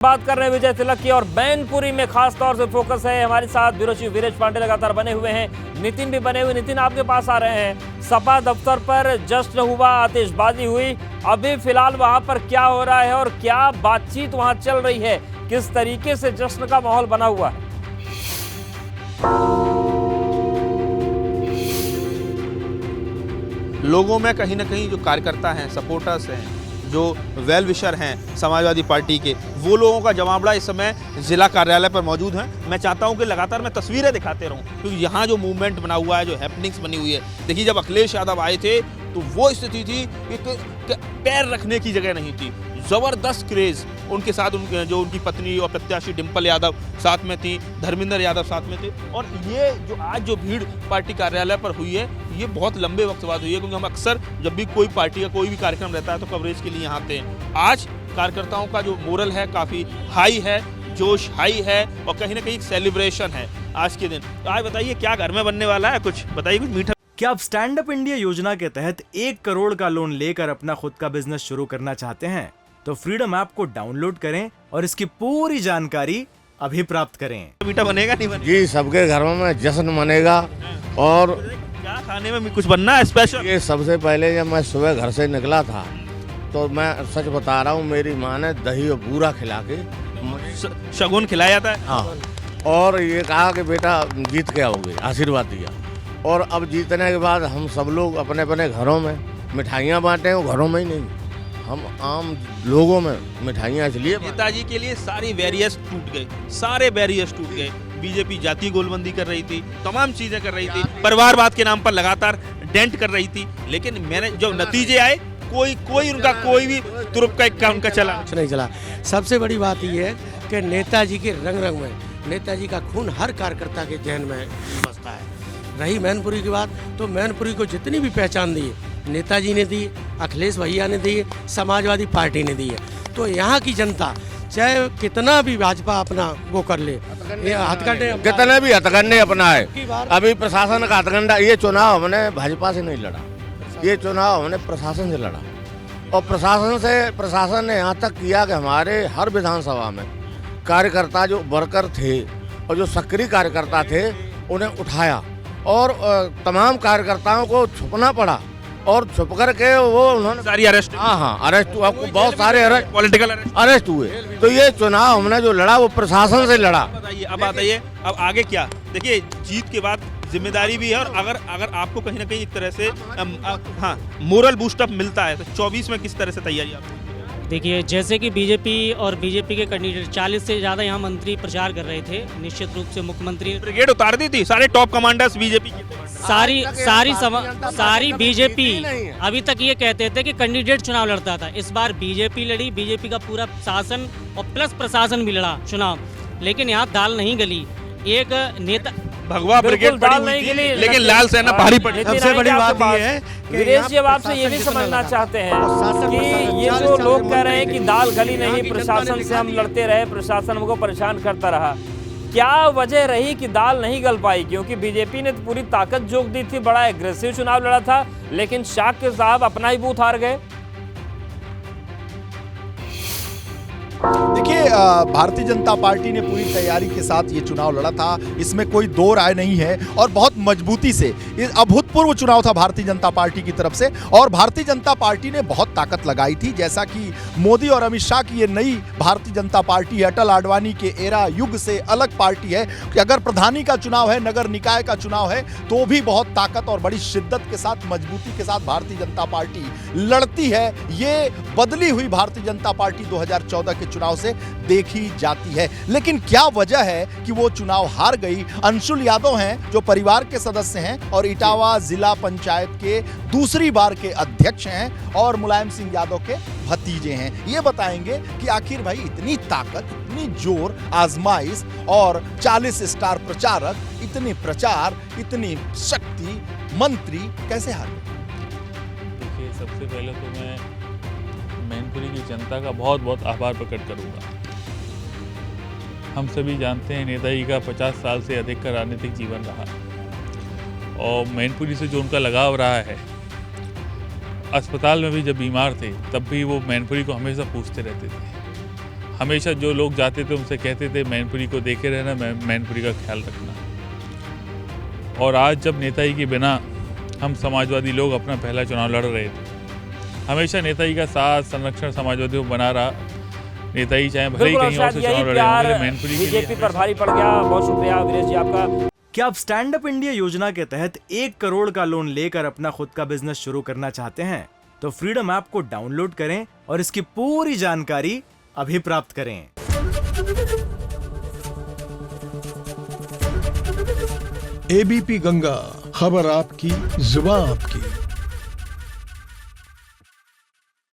बात कर रहे हैं विजय तिलक की और मैनपुरी में खास तौर से फोकस है। हमारे साथ ब्यूरो चीफ वीरेश पांडे लगातार बने हुए हैं, नितिन भी बने हुए। नितिन, आपके पास आ रहे हैं। सपा दफ्तर पर जश्न हुआ, आतिशबाजी हुई, अभी फिलहाल वहां पर क्या हो रहा है और क्या बातचीत वहां चल रही है, किस तरीके से जश्न का माहौल बना हुआ है? लोगों में कहीं ना कहीं जो कार्यकर्ता हैं, सपोर्टर्स हैं, जो वेल विशर हैं समाजवादी पार्टी के, वो लोगों का जमावड़ा इस समय जिला कार्यालय पर मौजूद है। मैं चाहता हूं कि लगातार मैं तस्वीरें दिखाते रहूं, क्योंकि यहाँ जो मूवमेंट बना हुआ है, जो हैपनिंग्स बनी हुई है। देखिए, जब अखिलेश यादव आए थे तो वो स्थिति थी कि पैर रखने की जगह नहीं थी। ज़बरदस्त क्रेज़ उनके साथ, जो उनकी पत्नी और प्रत्याशी डिम्पल यादव साथ में थी, धर्मेंद्र यादव साथ में थे। और ये जो आज जो भीड़ पार्टी कार्यालय पर हुई है, ये बहुत लंबे वक्त बाद हुई है, क्योंकि हम अक्सर जब भी कोई पार्टी का कोई भी कार्यक्रम रहता है तो कवरेज के लिए यहाँ आते हैं। आज कार्यकर्ताओं का जो मोरल है काफ़ी हाई है, जोश हाई है और कहीं ना कहीं सेलिब्रेशन है आज के दिन। तो आज बताइए क्या घर में बनने वाला है, कुछ बताइए, कुछ मीठा। क्या आप स्टैंड अप इंडिया योजना के तहत 1 करोड़ का लोन लेकर अपना खुद का बिजनेस शुरू करना चाहते हैं? तो फ्रीडम ऐप को डाउनलोड करें और इसकी पूरी जानकारी अभी प्राप्त करें। मीठा बनेगा नहीं बनेगा? जी, सबके घरों में जश्न मनेगा। और क्या खाने में कुछ बनना है स्पेशल? ये सबसे पहले जब मैं सुबह घर से निकला था तो मैं सच बता रहा हूँ, मेरी माँ ने दही और बूरा खिला के शगुन खिलाया जाता है। हाँ, और ये कहा कि बेटा जीत के आओगे, आशीर्वाद दिया। और अब जीतने के बाद हम सब लोग अपने अपने घरों में मिठाइयाँ बांटे, वो घरों में ही नहीं, हम आम लोगों में मिठाइयाँ इसलिए। नेताजी के लिए सारी बैरियर्स टूट गए, सारे बैरियर्स टूट गए। बीजेपी जातीय गोलबंदी कर रही थी, तमाम चीजें कर रही थी, परिवारवाद के नाम पर लगातार डेंट कर रही थी, लेकिन मैंने जब नतीजे आए, कोई उनका कोई भी तुरुप का उनका चला कुछ नहीं चला। सबसे बड़ी बात यह है कि नेताजी के रंग रंग में नेताजी का खून हर कार्यकर्ता के जहन में बसता है। रही मैनपुरी की बात, तो मैनपुरी को जितनी भी पहचान दी नेताजी ने दी, अखिलेश भैया ने दी, समाजवादी पार्टी ने दी है। तो यहाँ की जनता चाहे कितना भी भाजपा अपना वो कर ले, हथकंडे कितने भी हथकंडे अपनाए, अभी प्रशासन का हथकंडा, ये चुनाव हमने भाजपा से नहीं लड़ा, ये चुनाव हमने प्रशासन से लड़ा। और प्रशासन ने यहाँ तक किया कि हमारे हर विधानसभा में कार्यकर्ता जो वर्कर थे और जो सक्रिय कार्यकर्ता थे उन्हें उठाया और तमाम कार्यकर्ताओं को छुपना पड़ा और छुप करके वो उन्होंने सारी अरेस्ट। हाँ, अरेस्ट हुआ, बहुत सारे पॉलिटिकल अरेस्ट हुए। तो ये चुनाव हमने जो लड़ा वो प्रशासन से लड़ा। अब बताइए, अब आगे क्या? देखिए, जीत के बाद जिम्मेदारी भी है, और अगर आपको कहीं ना कहीं एक तरह से मोरल बूस्टअप मिलता है तो 24 में किस तरह से तैयारी आप? देखिए, जैसे कि बीजेपी और बीजेपी के कैंडिडेट 40 से ज़्यादा यहाँ मंत्री प्रचार कर रहे थे, निश्चित रूप से मुख्यमंत्री ब्रिगेड उतार दी थी, सारे टॉप कमांडर्स बीजेपी की सारी बीजेपी अभी तक ये कहते थे कि कैंडिडेट चुनाव लड़ता था। इस बार बीजेपी लड़ी, बीजेपी का पूरा शासन और प्लस प्रशासन भी लड़ा चुनाव, लेकिन यहाँ दाल नहीं गली। एक नेता भगवा ब्रिगेड दाल नहीं गली, लेकिन लाल सेना भारी पड़ी। सबसे बड़ी बात ये है वीरेश जी, अब आपसे ये भी समझना चाहते हैं कि ये जो लोग कह रहे हैं कि दाल गली नहीं, प्रशासन से हम लड़ते रहे, प्रशासन हमको परेशान करता रहा, क्या वजह रही कि दाल नहीं गल पाई? क्योंकि बीजेपी ने तो पूरी ताकत झोंक दी थी, बड़ा एग्रेसिव चुनाव लड़ा था, लेकिन शाक्य साहब अपना ही बूथ हार गए। देखिए, भारतीय जनता पार्टी ने पूरी तैयारी के साथ ये चुनाव लड़ा था, इसमें कोई दो राय नहीं है, और बहुत मजबूती से। ये अभूतपूर्व चुनाव था भारतीय जनता पार्टी की तरफ से, और भारतीय जनता पार्टी ने बहुत ताकत लगाई थी। जैसा कि मोदी और अमित शाह की ये नई भारतीय जनता पार्टी है, अटल आडवाणी के एरा युग से अलग पार्टी है कि अगर प्रधानी का चुनाव है, नगर निकाय का चुनाव है, तो भी बहुत ताकत और बड़ी शिद्दत के साथ, मजबूती के साथ भारतीय जनता पार्टी लड़ती है। ये बदली हुई भारतीय जनता पार्टी 2014 के चुनाव से देखी जाती है। लेकिन क्या वजह है कि वो चुनाव हार गई? अंशुल यादव हैं जो परिवार के सदस्य हैं और इटावा जिला पंचायत के दूसरी बार के अध्यक्ष हैं और मुलायम सिंह यादव के भतीजे हैं। ये बताएंगे कि आखिर भाई इतनी ताकत, इतनी जोर आजमाइश और 40 स्टार प्रचारक, इतने प्रचार, इतनी शक्ति, मंत्री कैसे हार गए? देखिए, सबसे पहले तो मैं मैनपुरी की जनता का बहुत बहुत आभार प्रकट करूंगा। हम सभी जानते हैं नेताजी का 50 साल से अधिक का राजनीतिक जीवन रहा, और मैनपुरी से जो उनका लगाव रहा है, अस्पताल में भी जब बीमार थे तब भी वो मैनपुरी को हमेशा पूछते रहते थे। हमेशा जो लोग जाते थे उनसे कहते थे मैनपुरी को देखे रहना, मैनपुरी का ख्याल रखना। और आज जब नेताजी के बिना हम समाजवादी लोग अपना पहला चुनाव लड़ रहे थे, हमेशा नेताजी का साथ संरक्षण समाजवादी को बना रहा। नेताजी चाहे भले ही कहीं और से चुनाव लड़े होंगे, मैनपुरी के लिए बीजेपी पर भारी पड़ गया। बहुत शुक्रिया वीरेश जी आपका। क्या आप स्टैंड अप इंडिया योजना के तहत 1 करोड़ का लोन लेकर अपना खुद का बिजनेस शुरू करना चाहते हैं? तो फ्रीडम ऐप को डाउनलोड करें और इसकी पूरी जानकारी अभी प्राप्त करें। एबीपी गंगा, खबर आपकी, जुबान आपकी।